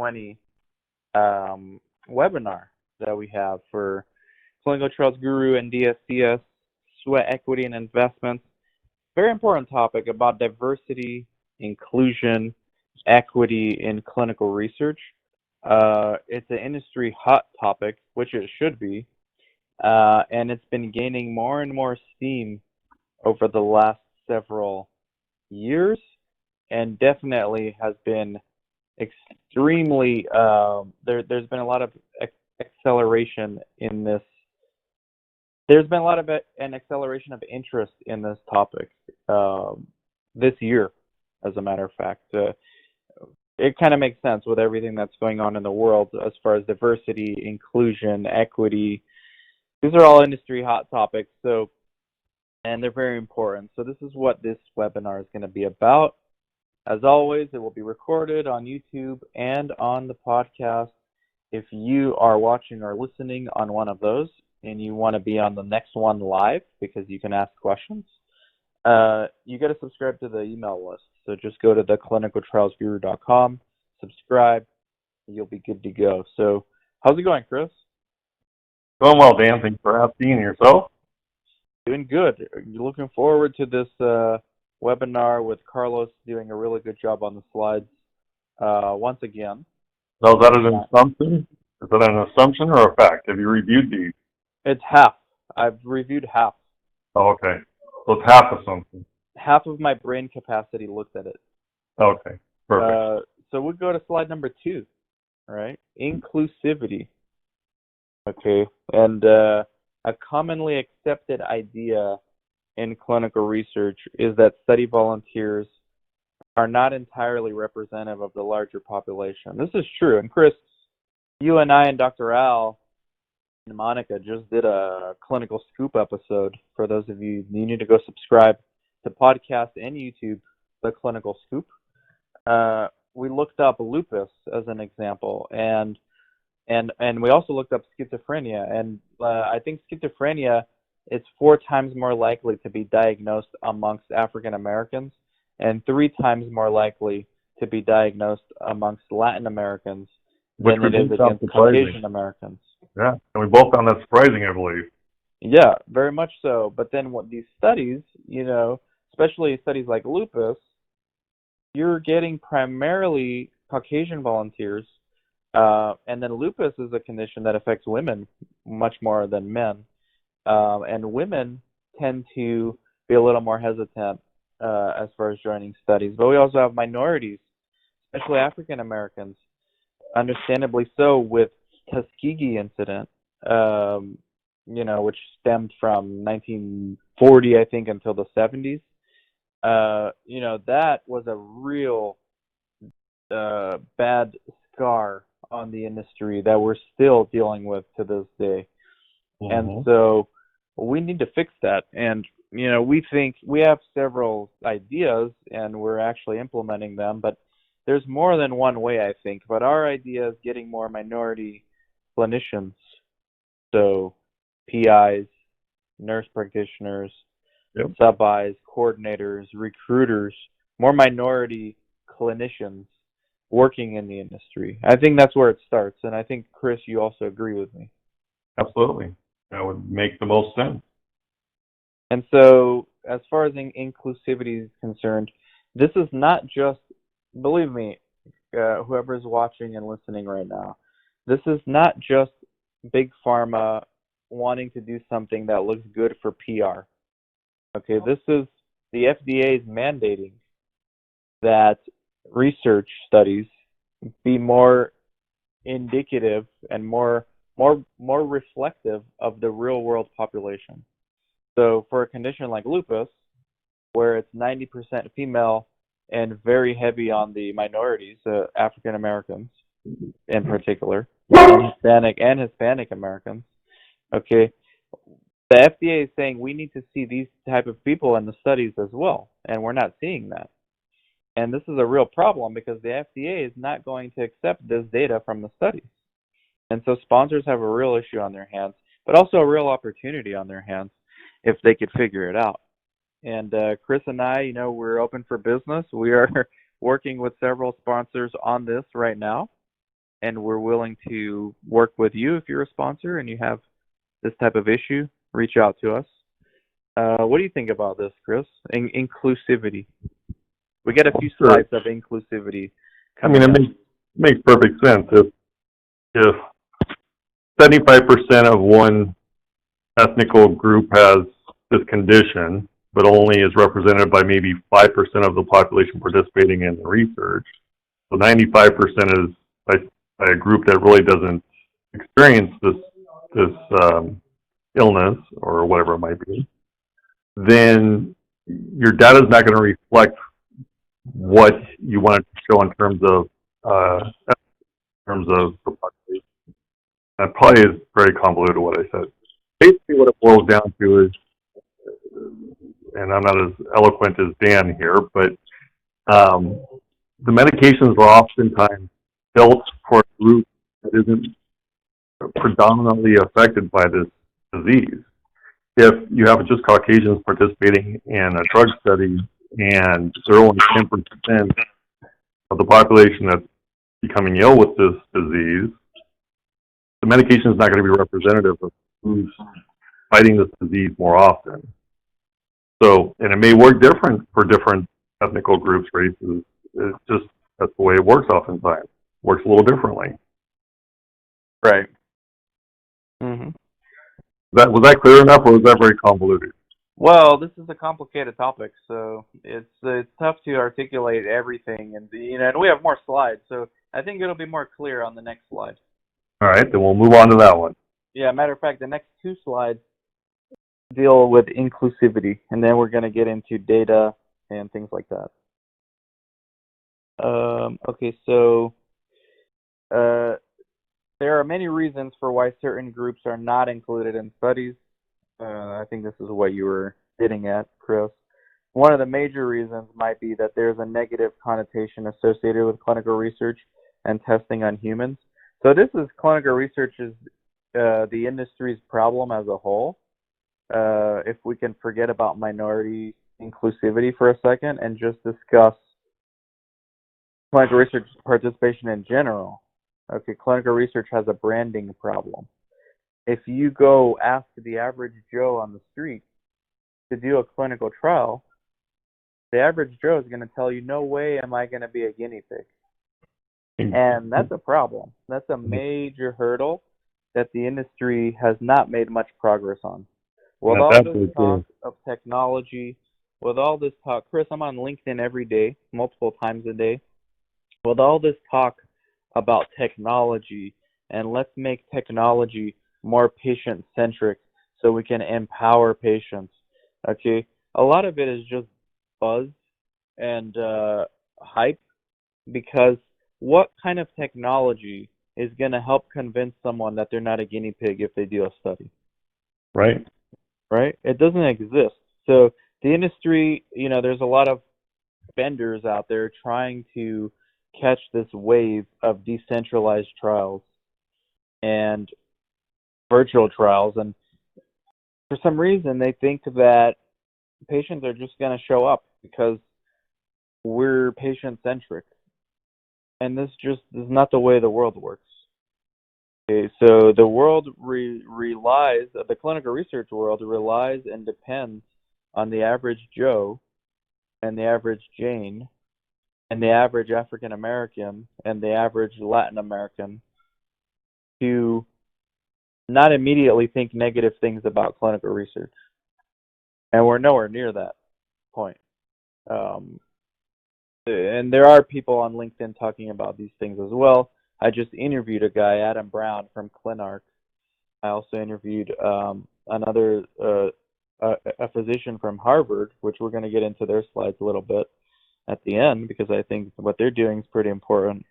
2020 webinar that we have for Clinical Trials Guru and DSCS, Sweat Equity and Investments. Very important topic about diversity, inclusion, equity in clinical research. It's an industry hot topic, which it should be, and it's been gaining more and more steam over the last several years, and definitely has been extremely, there's been a lot of acceleration in this. There's been a lot of an acceleration of interest in this topic this year, as a matter of fact. It kind of makes sense with everything that's going on in the world as far as diversity, inclusion, equity. These are all industry hot topics, and they're very important. So this is what this webinar is going to be about. As always, it will be recorded on YouTube and on the podcast. If you are watching or listening on one of those and you want to be on the next one live because you can ask questions, you got to subscribe to the email list. So just go to theclinicaltrialsguru.com, subscribe, and you'll be good to go. So how's it going, Chris? Going well, Dan. Thanks for asking. And yourself? Doing good. You're looking forward to this webinar with Carlos doing a really good job on the slides once again. So is that an assumption? Is that an assumption or a fact? Have you reviewed these? It's half. I've reviewed half. Oh, okay. So it's half assumption. Half of my brain capacity looked at it. Okay, perfect. So we'll go to slide number 2, right? Inclusivity. Okay, and a commonly accepted idea in clinical research is that study volunteers are not entirely representative of the larger population. This is true. And Chris, you and I and Dr. Al and Monica just did a clinical scoop episode. For those of you, you need to go subscribe to podcast and YouTube, The Clinical Scoop. We looked up lupus as an example, and we also looked up schizophrenia. And I think schizophrenia, it's 4 times more likely to be diagnosed amongst African Americans and 3 times more likely to be diagnosed amongst Latin Americans than it is against Caucasian Americans. Yeah, and we both found that surprising, I believe. Yeah, very much so. But then what these studies, especially studies like lupus, you're getting primarily Caucasian volunteers, and then lupus is a condition that affects women much more than men. And women tend to be a little more hesitant as far as joining studies. But we also have minorities, especially African Americans, understandably so, with Tuskegee incident, which stemmed from 1940, I think, until the 70s. That was a real bad scar on the industry that we're still dealing with to this day. Mm-hmm. And so we need to fix that. And, we think we have several ideas and we're actually implementing them, but there's more than one way, I think. But our idea is getting more minority clinicians, so PIs, nurse practitioners, yep, sub-Is, coordinators, recruiters, more minority clinicians working in the industry. I think that's where it starts, and I think, Chris, you also agree with me. Absolutely. That would make the most sense. And so, as far as inclusivity is concerned, this is not just, believe me, whoever is watching and listening right now, this is not just big pharma wanting to do something that looks good for PR. Okay, this is the FDA is mandating that research studies be more indicative and more reflective of the real world population. So for a condition like lupus, where it's 90% female and very heavy on the minorities, African Americans in particular, and Hispanic Americans, okay, the FDA is saying we need to see these type of people in the studies as well, and we're not seeing that. And this is a real problem because the FDA is not going to accept this data from the studies. And so sponsors have a real issue on their hands, but also a real opportunity on their hands if they could figure it out. And Chris and I, we're open for business. We are working with several sponsors on this right now. and we're willing to work with you if you're a sponsor and you have this type of issue. Reach out to us. What do you think about this, Chris? Inclusivity. We get a few Sure. slides of inclusivity I mean, coming up. makes perfect sense. If 75% of one ethnical group has this condition, but only is represented by maybe 5% of the population participating in the research, so 95% is by a group that really doesn't experience this illness or whatever it might be, then your data is not going to reflect what you want to show in terms of the population. That probably is very convoluted what I said. Basically, what it boils down to is, and I'm not as eloquent as Dan here, but the medications are oftentimes built for a group that isn't predominantly affected by this disease. If you have just Caucasians participating in a drug study and there are only 10% of the population that's becoming ill with this disease, the medication is not going to be representative of who's fighting this disease more often. So, and it may work different for different ethnical groups, races. It's just, that's the way it works oftentimes. Works a little differently. Right. Mm-hmm. Was that clear enough, or was that very convoluted? Well, this is a complicated topic, so it's tough to articulate everything, and and we have more slides, so I think it'll be more clear on the next slide. All right, then we'll move on to that one. Yeah, matter of fact, the next two slides deal with inclusivity, and then we're going to get into data and things like that. Okay, so there are many reasons for why certain groups are not included in studies. I think this is what you were getting at, Chris. One of the major reasons might be that there's a negative connotation associated with clinical research and testing on humans. So this is clinical research is the industry's problem as a whole. If we can forget about minority inclusivity for a second and just discuss clinical research participation in general. Okay, clinical research has a branding problem. If you go ask the average Joe on the street to do a clinical trial, the average Joe is going to tell you, no way am I going to be a guinea pig. And that's a problem. That's a major hurdle that the industry has not made much progress on. With all this talk of technology, with all this talk, Chris, I'm on LinkedIn every day, multiple times a day. With all this talk about technology, and let's make technology more patient-centric so we can empower patients, okay? A lot of it is just buzz and hype, because what kind of technology is going to help convince someone that they're not a guinea pig if they do a study? Right. Right? It doesn't exist. So the industry, there's a lot of vendors out there trying to catch this wave of decentralized trials and virtual trials, and for some reason they think that patients are just going to show up because we're patient-centric, and this just is not the way the world works. Okay, so the world relies, the clinical research world relies and depends on the average Joe and the average Jane and the average African American and the average Latin American to not immediately think negative things about clinical research. And we're nowhere near that point. And there are people on LinkedIn talking about these things as well. I just interviewed a guy, Adam Brown from Clinarc. I also interviewed another a physician from Harvard, which we're going to get into their slides a little bit at the end, because I think what they're doing is pretty important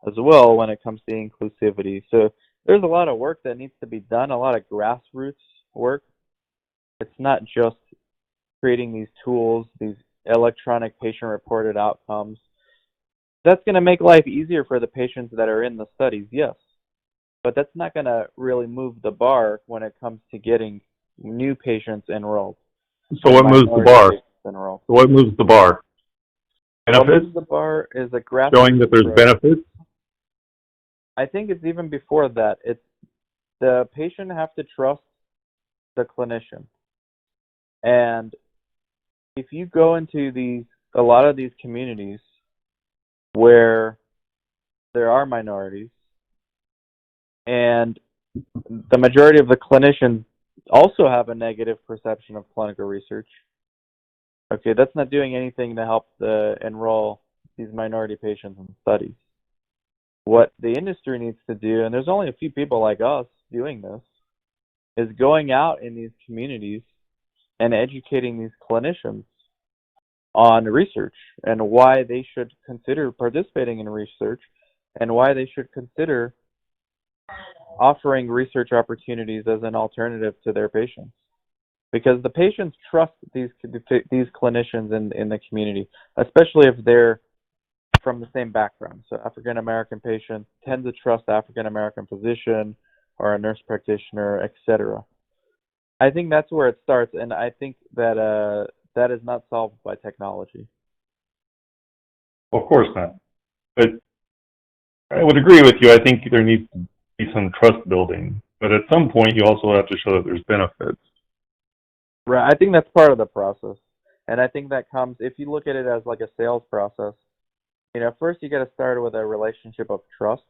as well when it comes to inclusivity. So there's a lot of work that needs to be done, a lot of grassroots work. It's not just creating these tools, these electronic patient-reported outcomes. That's going to make life easier for the patients that are in the studies, yes. But that's not going to really move the bar when it comes to getting new patients enrolled. So what moves the bar? So what moves the bar? Benefits? What moves the bar is a graphic. Showing that there's benefits? I think it's even before that. It's the patient have to trust the clinician. And if you go into a lot of these communities where there are minorities and the majority of the clinicians also have a negative perception of clinical research, okay, that's not doing anything to help enroll these minority patients in studies. What the industry needs to do, and there's only a few people like us doing this, is going out in these communities and educating these clinicians on research and why they should consider participating in research and why they should consider offering research opportunities as an alternative to their patients. Because the patients trust these clinicians in the community, especially if they're from the same background. So African American patients tend to trust African American physician or a nurse practitioner, etc. I think that's where it starts, and I think that that is not solved by technology. Well, of course not. But I would agree with you. I think there needs to be some trust building. But at some point, you also have to show that there's benefits. Right. I think that's part of the process. And I think that comes, if you look at it as like a sales process, first you got to start with a relationship of trust.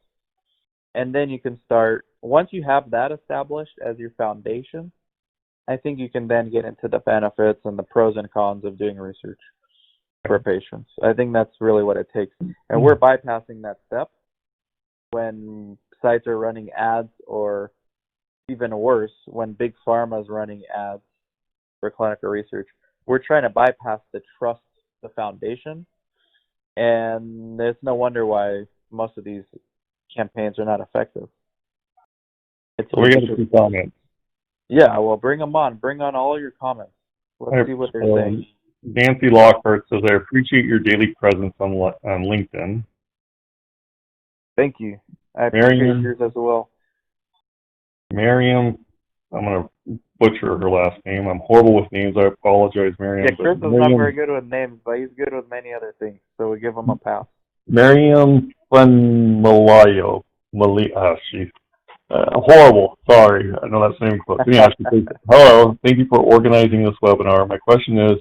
And then you can start, once you have that established as your foundation, I think you can then get into the benefits and the pros and cons of doing research for patients. I think that's really what it takes. And we're bypassing that step when sites are running ads, or even worse, when big pharma is running ads for clinical research. We're trying to bypass the trust, the foundation, and there's no wonder why most of these campaigns are not effective. So we got some comments. Yeah, well, bring them on. Bring on all your comments. Let's see what they're saying. Nancy Lockhart says, I appreciate your daily presence on LinkedIn. Thank you. I appreciate yours as well. Miriam, I'm going to butcher her last name. I'm horrible with names. I apologize, Miriam. Yeah, Chris is not very good with names, but he's good with many other things, so we give him a pass. Miriam Funmalayo. Horrible. Sorry. I know that's name close. Yeah, she says, hello. Thank you for organizing this webinar. My question is,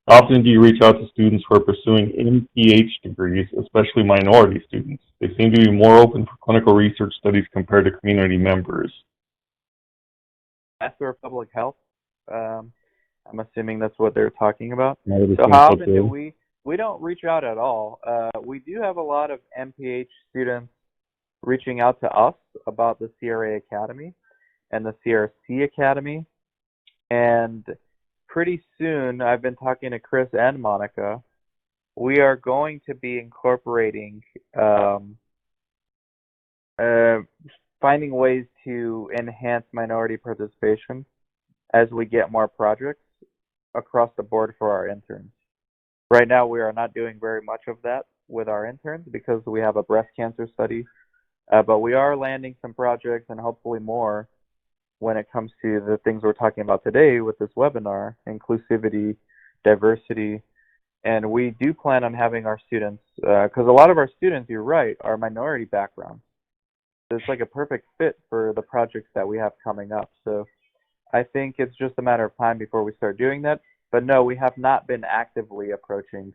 how often do you reach out to students who are pursuing MPH degrees, especially minority students? They seem to be more open for clinical research studies compared to community members. After public health, I'm assuming that's what they're talking about. So how often do we don't reach out at all. We do have a lot of MPH students reaching out to us about the CRA Academy and the CRC Academy. And pretty soon, I've been talking to Chris and Monica, we are going to be incorporating finding ways to enhance minority participation as we get more projects across the board for our interns. Right now, we are not doing very much of that with our interns because we have a breast cancer study, but we are landing some projects and hopefully more when it comes to the things we're talking about today with this webinar, inclusivity, diversity, and we do plan on having our students, because a lot of our students, you're right, are minority backgrounds. So it's like a perfect fit for the projects that we have coming up. So I think it's just a matter of time before we start doing that. But no, we have not been actively approaching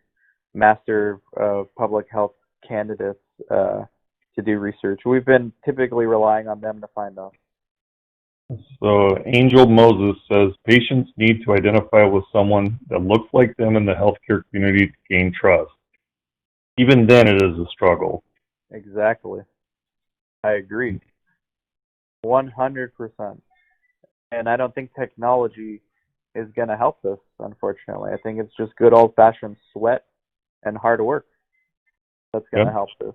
Master of Public Health candidates to do research. We've been typically relying on them to find us. So Angel Moses says patients need to identify with someone that looks like them in the healthcare community to gain trust. Even then, it is a struggle. Exactly. I agree. 100%. And I don't think technology is going to help this, unfortunately. I think it's just good old-fashioned sweat and hard work that's going to help this.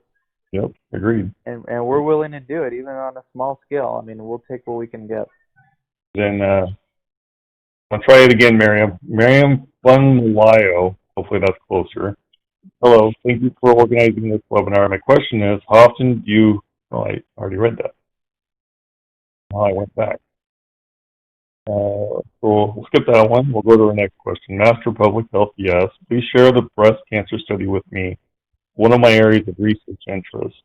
Yep, agreed. And we're willing to do it, even on a small scale. I mean, we'll take what we can get. Then I'll try it again, Miriam. Miriam Funmalayo, hopefully that's closer. Hello, thank you for organizing this webinar. My question is, how often do you, oh, I already read that. Oh, I went back. So we'll skip that one. We'll go to our next question. Master of Public Health, yes. Please share the breast cancer study with me. One of my areas of research interest.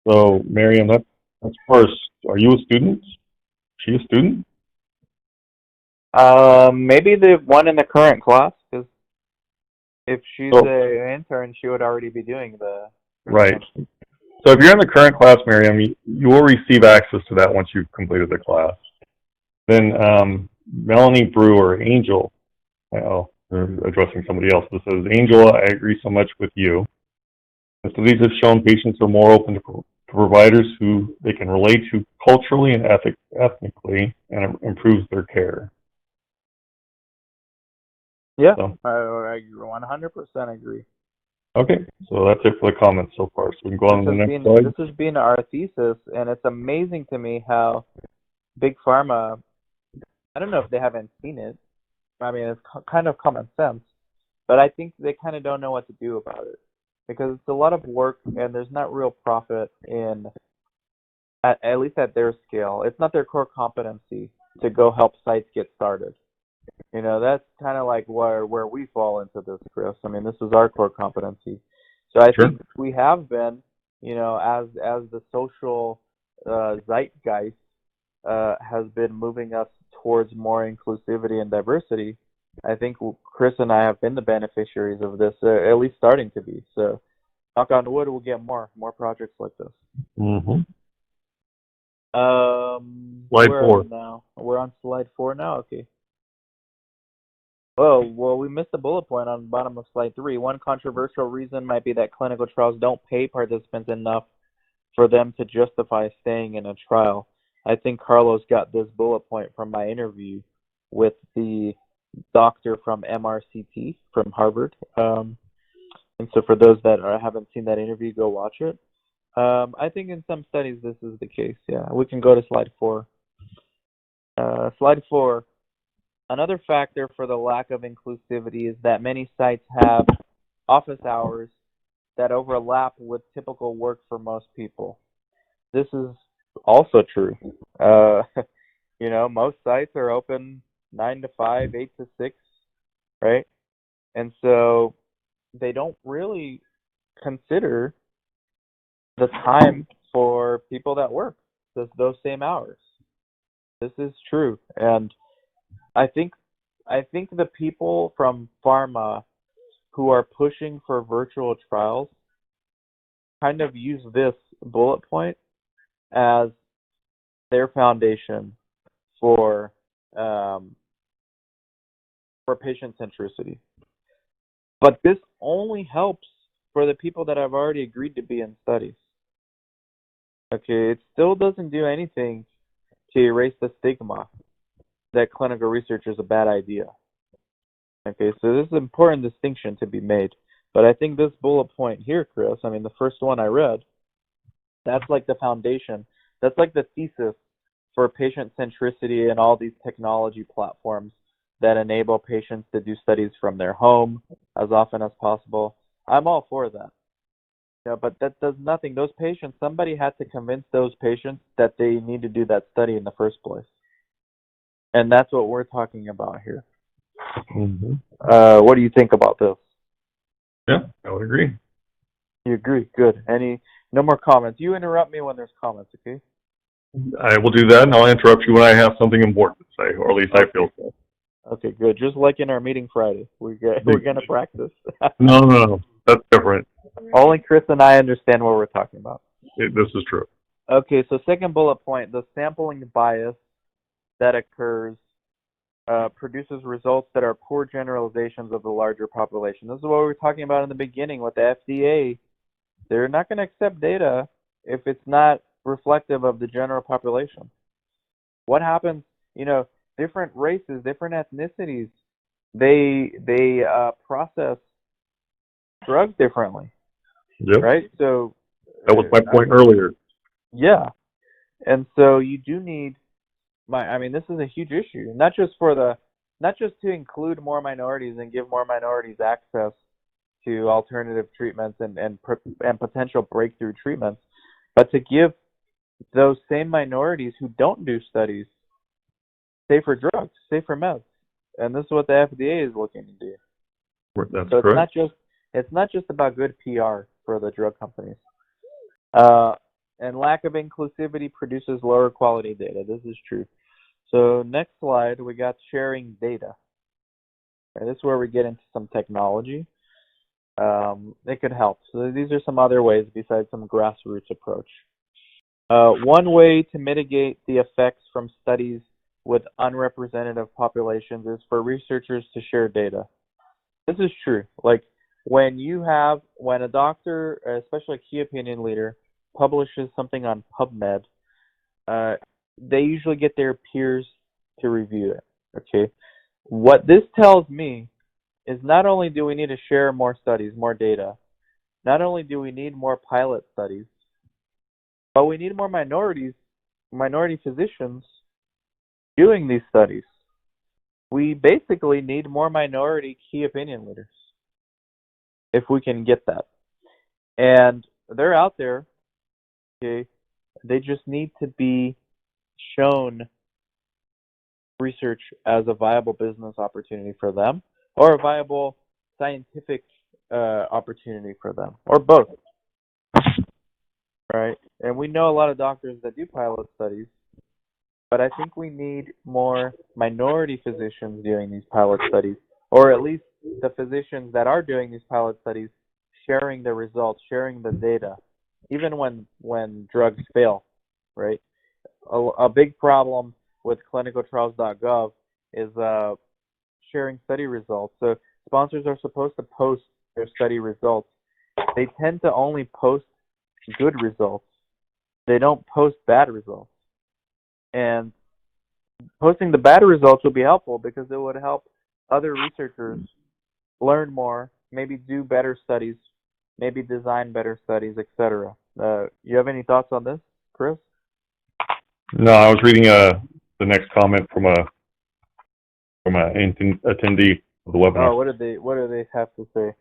So, Miriam, that's first. Are you a student? Is she a student? Maybe the one in the current class, because if she's So, an intern, she would already be doing the right. exam. So if you're in the current class, Miriam, you will receive access to that once you've completed the class. Then Melanie Brewer, Angel, oh, they're addressing somebody else. This says, Angel, I agree so much with you. The studies have shown patients are more open to providers who they can relate to culturally and ethnically, and it improves their care. Yeah, So, I 100% agree. okay, so that's it for the comments so far. So we can go on to the next slide. This has been our thesis, and it's amazing to me how big pharma. I don't know if they haven't seen it. I mean, it's kind of common sense, but I think they kind of don't know what to do about it because it's a lot of work, and there's not real profit in at least at their scale. It's not their core competency to go help sites get started. You know, that's kind of like where we fall into this, Chris. I mean, this is our core competency. So I Sure. think we have been, you know, as the social zeitgeist has been moving us towards more inclusivity and diversity. I think Chris and I have been the beneficiaries of this, at least starting to be. So, knock on wood, we'll get more projects like this. Mm-hmm. Slide Where are 4. we now? We're on slide 4 now. Okay. Oh, well, we missed a bullet point on the bottom of slide 3. One controversial reason might be that clinical trials don't pay participants enough for them to justify staying in a trial. I think Carlos got this bullet point from my interview with the doctor from MRCT from Harvard. And so for those that haven't seen that interview, go watch it. I think in some studies this is the case. Yeah, we can go to slide 4. Slide 4. Another factor for the lack of inclusivity is that many sites have office hours that overlap with typical work for most people. This is also true. Uh, you know, most sites are open 9 to 5, 8 to 6, right? And so they don't really consider the time for people that work those same hours. This is true, and I think the people from pharma who are pushing for virtual trials kind of use this bullet point as their foundation for um, for patient centricity. But this only helps for the people that have already agreed to be in studies. Okay, it still doesn't do anything to erase the stigma that clinical research is a bad idea. Okay, so this is an important distinction to be made. But I think this bullet point here, Chris, I mean, the first one I read, that's like the foundation. That's like the thesis for patient centricity and all these technology platforms that enable patients to do studies from their home as often as possible. I'm all for that. Yeah, but that does nothing. Those patients, somebody had to convince those patients that they need to do that study in the first place. And that's what we're talking about here. Mm-hmm. What do you think about this? Yeah, I would agree. You agree? Good. No more comments. You interrupt me when there's comments, okay? I will do that, and I'll interrupt you when I have something important to say, or at least I feel so. Okay, good. Just like in our meeting Friday, we're gonna practice. No, that's different. Only Chris and I understand what we're talking about. This is true. Okay, so second bullet point: the sampling bias that occurs produces results that are poor generalizations of the larger population. This is what we were talking about in the beginning with the FDA. They're not going to accept data if it's not reflective of the general population. What happens? You know, different races, different ethnicities, they process drugs differently, Yep. right? So That was my point earlier. yeah, and so you do need I mean, this is a huge issue, not just to include more minorities and give more minorities access to alternative treatments and potential breakthrough treatments, but to give those same minorities who don't do studies safer drugs, safer meds, and this is what the FDA is looking to do. That's so correct. It's not just about good PR for the drug companies. And lack of inclusivity produces lower quality data. This is true. So next slide, we got sharing data. Okay, this is where we get into some technology. It could help. So these are some other ways besides some grassroots approach. One way to mitigate the effects from studies with unrepresentative populations is for researchers to share data. This is true. Like when a doctor, especially a key opinion leader, publishes something on PubMed, they usually get their peers to review it. Okay. What this tells me is not only do we need to share more studies, more data, not only do we need more pilot studies, but we need more minority physicians doing these studies. We basically need more minority key opinion leaders if we can get that. And they're out there, okay? They just need to be shown research as a viable business opportunity for them or a viable scientific opportunity for them, or both, right? And we know a lot of doctors that do pilot studies, but I think we need more minority physicians doing these pilot studies, or at least the physicians that are doing these pilot studies sharing the results, sharing the data, even when drugs fail, right? A big problem with clinicaltrials.gov is sharing study results. So sponsors are supposed to post their study results. They tend to only post good results. They don't post bad results. And posting the bad results would be helpful because it would help other researchers learn more, maybe do better studies, maybe design better studies, etc. You have any thoughts on this, Chris? No, I was reading the next comment from an attendee of the webinar. Oh, what do they have to say?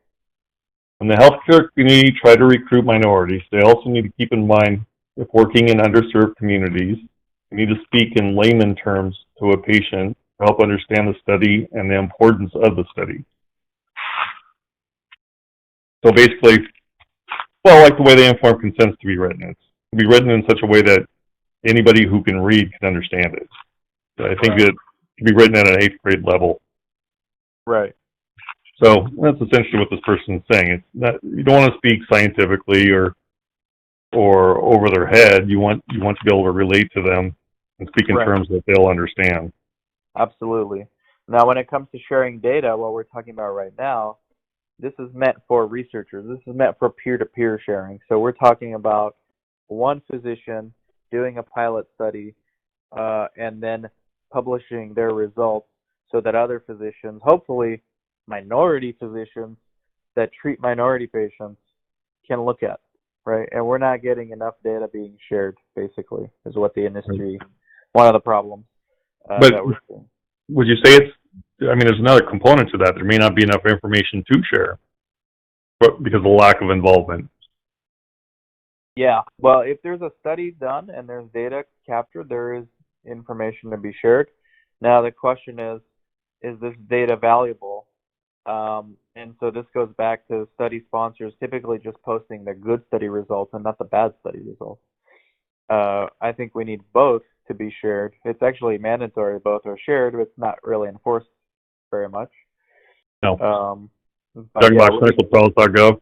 When the healthcare community try to recruit minorities, they also need to keep in mind if working in underserved communities, you need to speak in layman terms to a patient to help understand the study and the importance of the study. So basically, well, like the way the informed consent's to be written. It's to be written in such a way that anybody who can read can understand it. So I think it can be written at an 8th grade level. Right. So that's essentially what this person's saying. It's not, you don't want to speak scientifically or over their head. You want to be able to relate to them and speak in terms that they'll understand. Absolutely. Now, when it comes to sharing data, what we're talking about right now, this is meant for researchers. This is meant for peer-to-peer sharing. So we're talking about one physician doing a pilot study and then publishing their results so that other physicians, hopefully minority physicians that treat minority patients, can look at, right? And we're not getting enough data being shared, basically, is what the industry, one of the problems that we're seeing. Would you say there's another component to that. There may not be enough information to share because of the lack of involvement. Yeah, well, if there's a study done and there's data captured, there is information to be shared. Now, the question is this data valuable? And so this goes back to study sponsors typically just posting the good study results and not the bad study results. I think we need both to be shared. It's actually mandatory both are shared, but it's not really enforced very much. No. Talking about clinicaltrials.gov?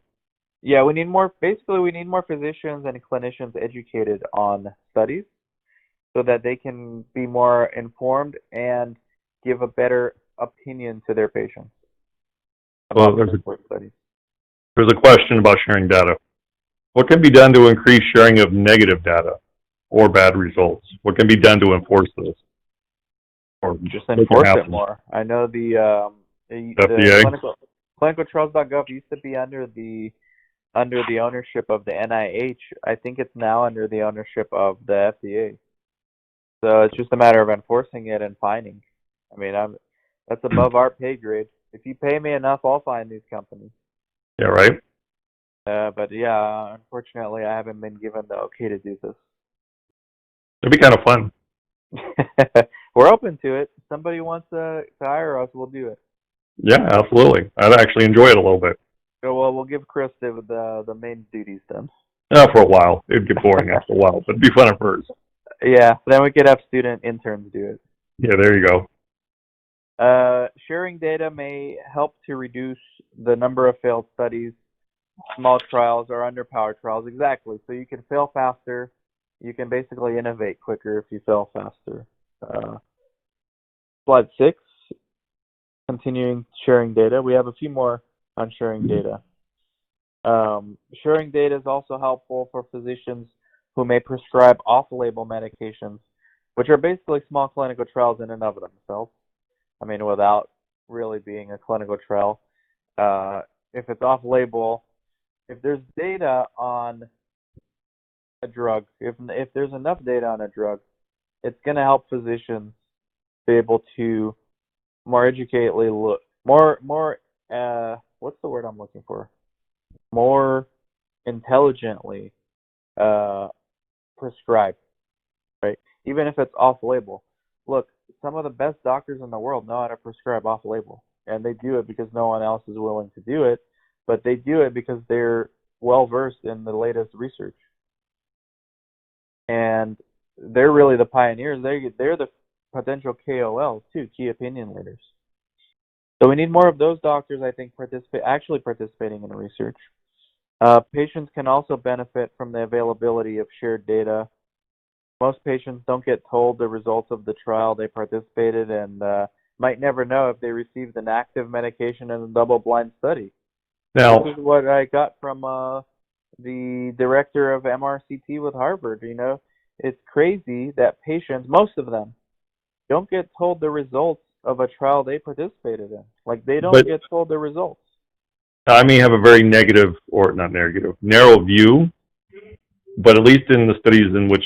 Yeah, we need more physicians and clinicians educated on studies so that they can be more informed and give a better opinion to their patients. Well, there's a question about sharing data. What can be done to increase sharing of negative data or bad results? What can be done to enforce this? Or just enforce it more. I know the clinicaltrials.gov used to be under the ownership of the NIH. I think it's now under the ownership of the FDA. So it's just a matter of enforcing it and fining. I mean, that's above our pay grade. If you pay me enough, I'll fine these companies. Yeah, right. But yeah, unfortunately, I haven't been given the okay to do this. It'd be kind of fun. We're open to it. If somebody wants to hire us, we'll do it. Yeah, absolutely. I'd actually enjoy it a little bit. So, well, we'll give Chris the main duties then. For a while. It'd get boring after a while, but it'd be fun at first. Yeah, then we could have student interns do it. Yeah, there you go. Sharing data may help to reduce the number of failed studies, small trials, or underpowered trials. Exactly. So you can fail faster. You can basically innovate quicker if you fail faster. Slide 6, continuing sharing data. We have a few more on sharing data. Sharing data is also helpful for physicians who may prescribe off-label medications, which are basically small clinical trials in and of themselves. I mean, without really being a clinical trial. If it's off-label, if there's data on a drug, if there's enough data on a drug, it's going to help physicians be able to more educatedly look, what's the word I'm looking for? More intelligently prescribe, right? Even if it's off-label. Look, some of the best doctors in the world know how to prescribe off-label, and they do it because no one else is willing to do it, but they do it because they're well-versed in the latest research. And they're really the pioneers. They're the potential KOLs too, key opinion leaders. So we need more of those doctors, I think, actually participating in research. Patients can also benefit from the availability of shared data. Most patients don't get told the results of the trial they participated in, and might never know if they received an active medication in a double-blind study. Now, this is what I got from the director of MRCT with Harvard. It's crazy that patients, most of them, don't get told the results of a trial they participated in. Like, they don't get told the results. I may have a very negative, or not negative, narrow view, but at least in the studies in which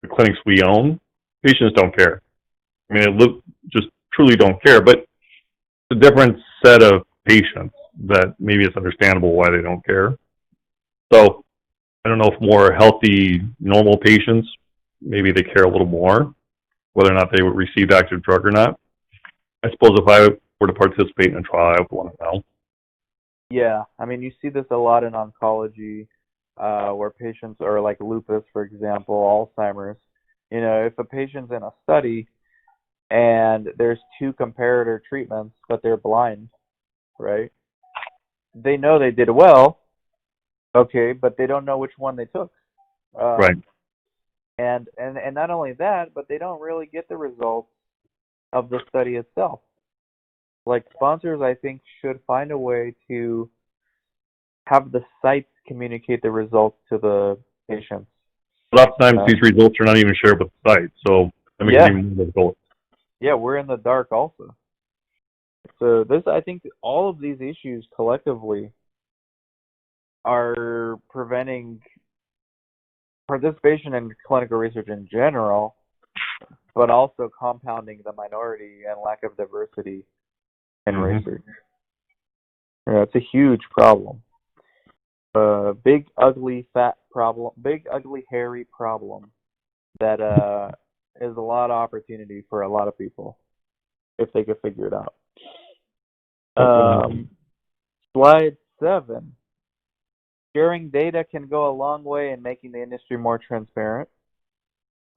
the clinics we own, patients don't care. I mean, just truly don't care, but it's a different set of patients that maybe it's understandable why they don't care. So I don't know if more healthy, normal patients, maybe they care a little more, whether or not they would receive active drug or not. I suppose if I were to participate in a trial, I would want to know. Yeah, I mean, you see this a lot in oncology, where patients are like lupus, for example, Alzheimer's. If a patient's in a study and there's 2 comparator treatments, but they're blind, right? They know they did well, okay, but they don't know which one they took. Right. And not only that, but they don't really get the results of the study itself. Like, sponsors, I think, should find a way to have the sites communicate the results to the patients. A lot of times these results are not even shared with the site, so that makes it even more difficult. Yeah, we're in the dark also. So I think all of these issues collectively are preventing participation in clinical research in general, but also compounding the minority and lack of diversity in research. It's a huge problem. Big, ugly, fat problem. Big, ugly, hairy problem that is a lot of opportunity for a lot of people if they could figure it out. Slide 7. Sharing data can go a long way in making the industry more transparent,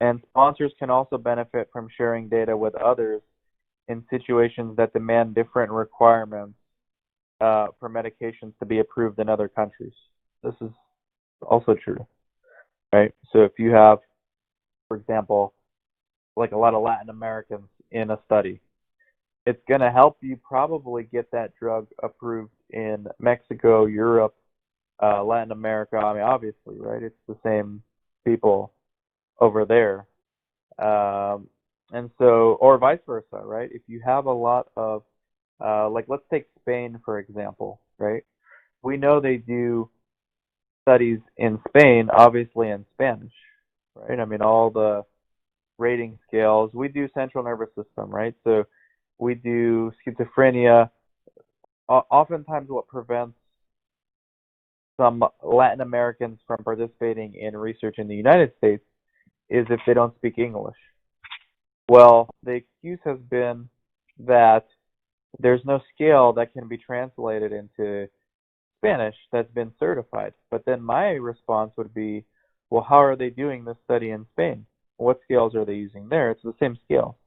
and sponsors can also benefit from sharing data with others in situations that demand different requirements for medications to be approved in other countries. This is also true, right? So if you have, for example, like a lot of Latin Americans in a study, it's going to help you probably get that drug approved in Mexico, Europe, Latin America. I mean, obviously, right? It's the same people over there. And so, or vice versa, right? If you have a lot of, like, let's take Spain, for example, right? We know they do studies in Spain, obviously in Spanish, right? I mean, all the rating scales. We do central nervous system, right? So we do schizophrenia. Oftentimes what prevents some Latin Americans from participating in research in the United States is if they don't speak English. Well, the excuse has been that there's no scale that can be translated into Spanish that's been certified. But then my response would be, well, how are they doing this study in Spain? What scales are they using there? It's the same scale.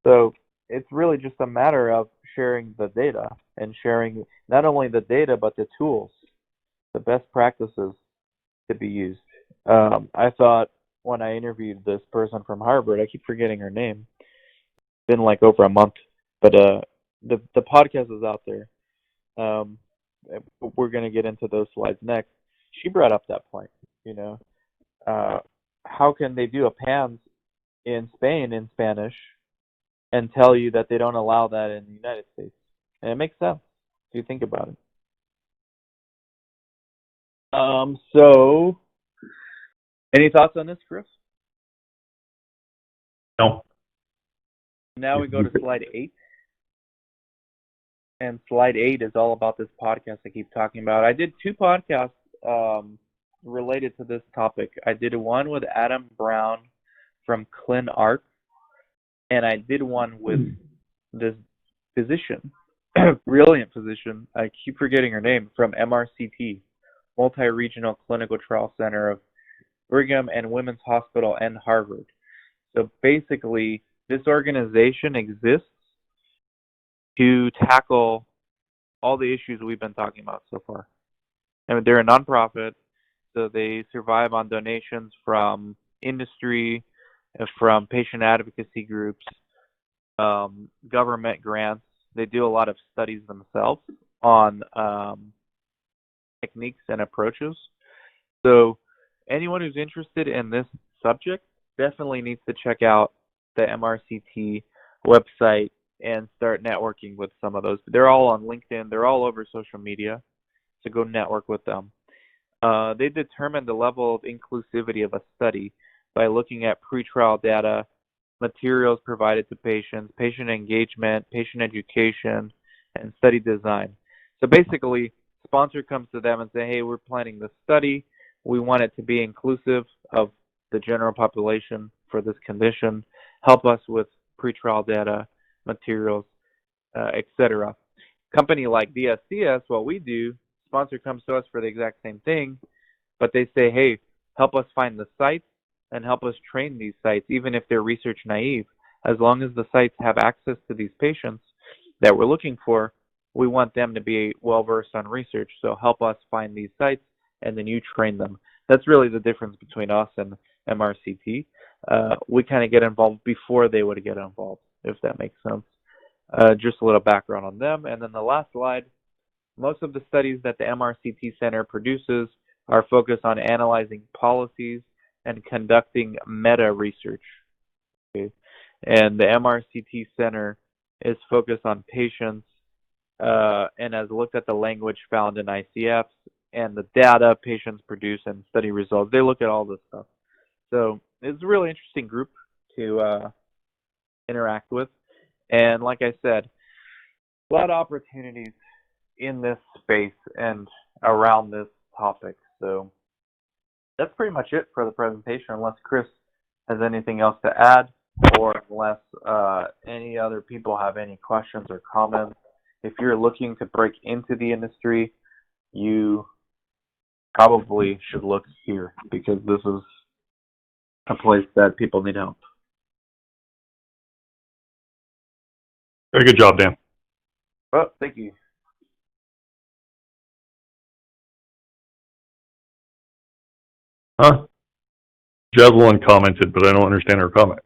So it's really just a matter of sharing the data and sharing not only the data, but the tools, the best practices to be used. I thought when I interviewed this person from Harvard, I keep forgetting her name. It's been like over a month, but the podcast is out there. Um, we're going to get into those slides next. She brought up that point. You know, how can they do a PANS in Spain in Spanish and tell you that they don't allow that in the United States? And it makes sense if you think about it. So, any thoughts on this, Chris? No. Now we go to slide 8. And slide 8 is all about this podcast I keep talking about. I did 2 podcasts related to this topic. I did one with Adam Brown from ClinArc, and I did one with this physician, brilliant physician. I keep forgetting her name, from MRCT, Multi-Regional Clinical Trial Center of Brigham and Women's Hospital and Harvard. So basically, this organization exists to tackle all the issues we've been talking about so far. I mean, they're a nonprofit, so they survive on donations from industry, from patient advocacy groups, government grants. They do a lot of studies themselves on techniques and approaches. So anyone who's interested in this subject definitely needs to check out the MRCT website and start networking with some of those. They're all on LinkedIn. They're all over social media, so go network with them. They determine the level of inclusivity of a study by looking at pretrial data, materials provided to patients, patient engagement, patient education, and study design. So basically, sponsor comes to them and say, hey, we're planning this study. We want it to be inclusive of the general population for this condition. Help us with pretrial data, materials, etc. Company like DSCS, what we do, sponsor comes to us for the exact same thing, but they say, hey, help us find the sites and help us train these sites, even if they're research naive. As long as the sites have access to these patients that we're looking for, we want them to be well-versed on research. So help us find these sites, and then you train them. That's really the difference between us and MRCT. We kind of get involved before they would get involved, if that makes sense. Just a little background on them. And then the last slide, most of the studies that the MRCT Center produces are focused on analyzing policies and conducting meta-research. Okay? And the MRCT Center is focused on patients and has looked at the language found in ICFs and the data patients produce and study results. They look at all this stuff. So it's a really interesting group to interact with. And like I said, a lot of opportunities in this space and around this topic. So that's pretty much it for the presentation, unless Chris has anything else to add, or unless any other people have any questions or comments. If you're looking to break into the industry, you probably should look here, because this is a place that people need help. Very good job, Dan. Oh, thank you. Huh? Jeslyn commented, but I don't understand her comment.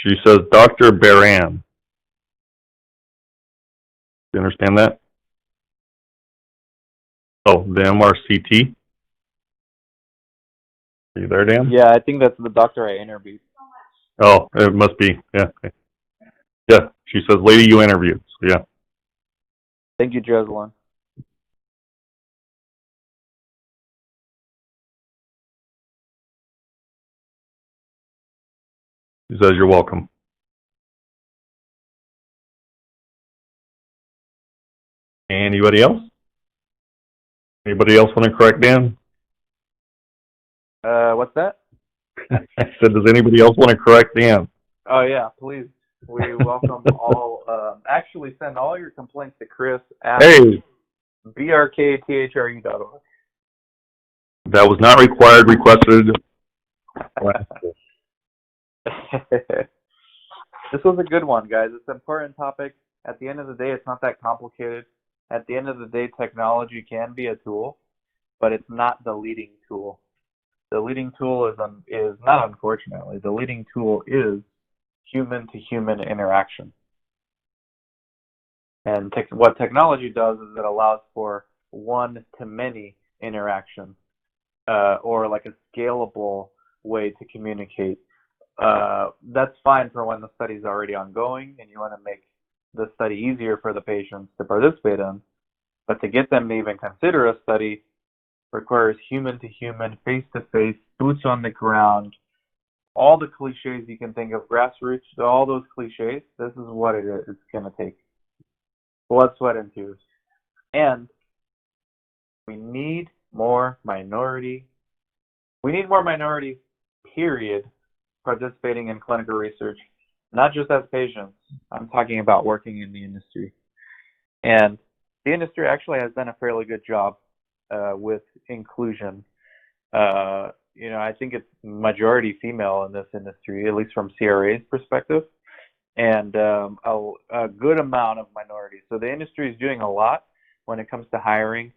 She says, Dr. Baran. Do you understand that? Oh, the MRCT? Are you there, Dan? Yeah, I think that's the doctor I interviewed. Oh, it must be. Yeah. Yeah, she says, lady you interviewed. So, yeah. Thank you, Jeslyn. She says, you're welcome. Anybody else? Anybody else want to correct Dan? What's that? I said, does anybody else want to correct Dan? Oh, yeah, please. We welcome all. Actually, send all your complaints to Chris at Hey, brkthru.org. That was not required, requested. This was a good one, guys. It's an important topic. At the end of the day, it's not that complicated. At the end of the day, technology can be a tool, but it's not the leading tool. The leading tool is not, unfortunately, the leading tool is human-to-human interaction. And what technology does is it allows for one-to-many interaction, or like a scalable way to communicate. That's fine for when the study is already ongoing and you want to make the study easier for the patients to participate in. But to get them to even consider a study requires human-to-human, face-to-face, boots on the ground, all the cliches you can think of, grassroots, all those cliches. This is what it's going to take. Blood, sweat, and tears. And we need more minorities, period, participating in clinical research, not just as patients. I'm talking about working in the industry. And the industry actually has done a fairly good job with inclusion. I think it's majority female in this industry, at least from CRA's perspective, and a good amount of minorities. So the industry is doing a lot when it comes to hiring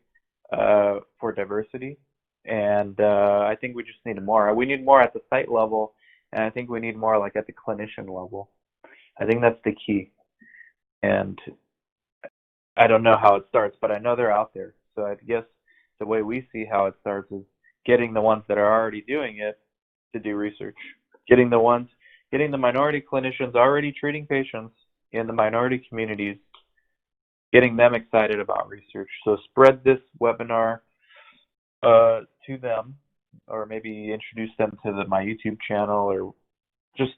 for diversity, and I think we just need more. We need more at the site level, and I think we need more like at the clinician level. I think that's the key. And I don't know how it starts, but I know they're out there. So I guess the way we see how it starts is getting the ones that are already doing it to do research, getting the minority clinicians already treating patients in the minority communities, getting them excited about research. So spread this webinar to them, or maybe introduce them to my YouTube channel, or just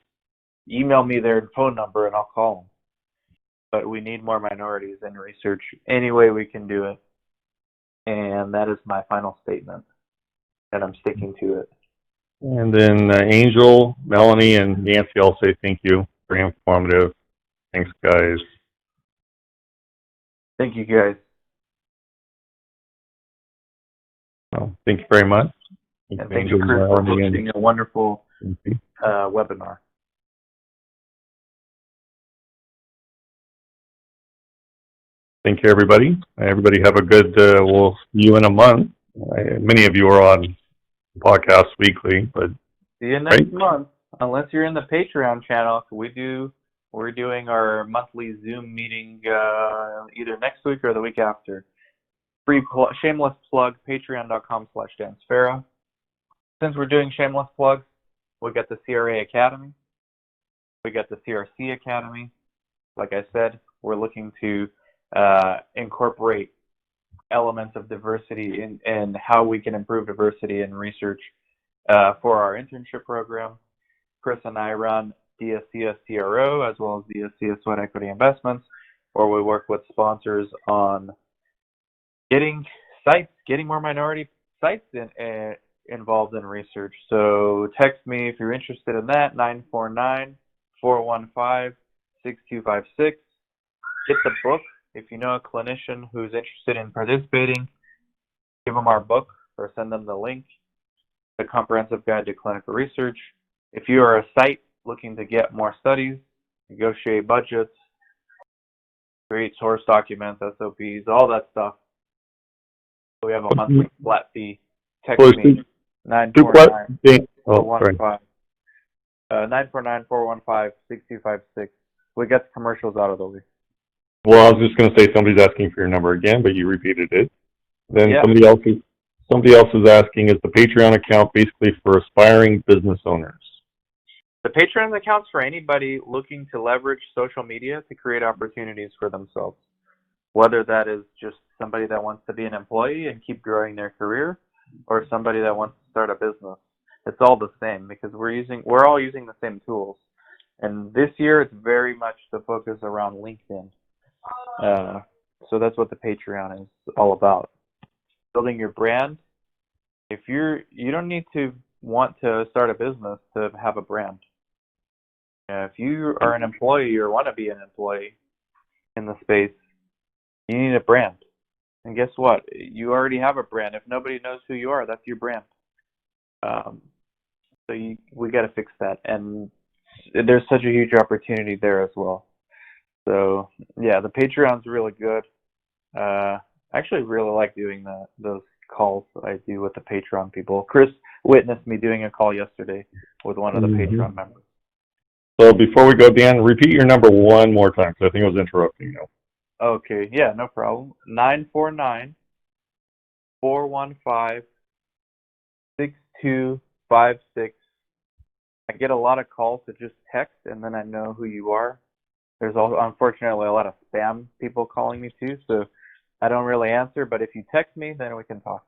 email me their phone number and I'll call them. But we need more minorities in research any way we can do it. And that is my final statement, and I'm sticking to it. And then Angel, Melanie, and Nancy, I'll say thank you. Very informative. Thanks, guys. Thank you, guys. Well, thank you very much. And thank you, Chris, for hosting a wonderful webinar. Thank you, everybody. Everybody have a good, we'll see you in a month. Many of you are on podcasts weekly, but see you next month, unless you're in the Patreon channel. We're doing our monthly Zoom meeting either next week or the week after. Shameless plug, patreon.com/DanSfera. Since we're doing shameless plugs, we got the CRA Academy. We got the CRC Academy. Like I said, we're looking to incorporate elements of diversity in how we can improve diversity in research for our internship program. Chris and I run DSCS CRO as well as DSCS Sweat Equity Investments, where we work with sponsors on getting more minority sites involved in research. So text me if you're interested in that, 949-415-6256. Get the book. If you know a clinician who's interested in participating, give them our book or send them the link, The Comprehensive Guide to Clinical Research. If you are a site looking to get more studies, negotiate budgets, create source documents, SOPs, all that stuff, we have a monthly flat fee. Text me, 949-415-6256. We get the commercials out of the way. Well, I was just going to say somebody's asking for your number again, but you repeated it. Then yeah. Somebody else is asking, is the Patreon account basically for aspiring business owners? The Patreon account's for anybody looking to leverage social media to create opportunities for themselves, whether that is just somebody that wants to be an employee and keep growing their career, or somebody that wants to start a business. It's all the same because we're all using the same tools. And this year, it's very much the focus around LinkedIn. So that's what the Patreon is all about. Building your brand. You don't need to want to start a business to have a brand. If you are an employee or want to be an employee in the space, you need a brand. And guess what? You already have a brand. If nobody knows who you are, that's your brand. Um, we got to fix that. And there's such a huge opportunity there as well. So yeah, the Patreon's really good. I actually really like doing those calls that I do with the Patreon people. Chris witnessed me doing a call yesterday with one of the Patreon members. So before we go, Dan, repeat your number one more time, because I think I was interrupting you. Okay, yeah, no problem. 949-415-6256. I get a lot of calls to just text, and then I know who you are. There's also, unfortunately, a lot of spam people calling me too, so I don't really answer, but if you text me, then we can talk.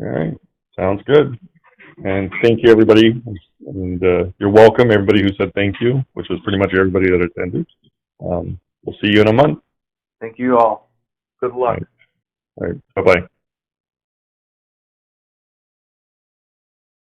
All right. Sounds good. And thank you, everybody. And you're welcome, everybody who said thank you, which was pretty much everybody that attended. We'll see you in a month. Thank you all. Good luck. All right. Bye-bye.